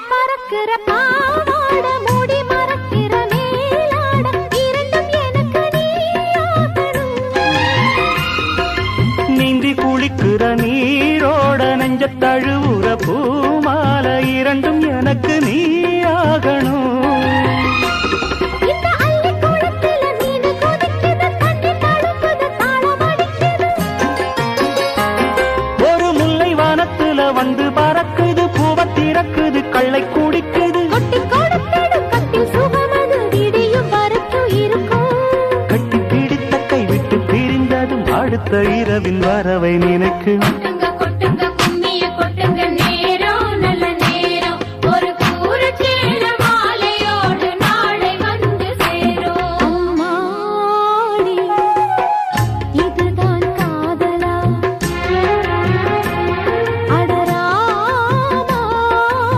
பறக்கிற பாவாட மூடி மறக்கிற மேலாட இரண்டும் எனக்கு நீயாகணும். நீந்தி குளிக்கிற நீரோட நெஞ்ச தழுவுற பூமால இரண்டும் எனக்கு நீயாகணும். ஒரு முல்லை வானத்துல வந்து பறக்குது பூவ திறக்குது கள்ளை குடிக்குது. கட்டி பிடித்த கை விட்டு பிரிந்ததும் அடுத்த இரவின் வரவை நினைக்கும்.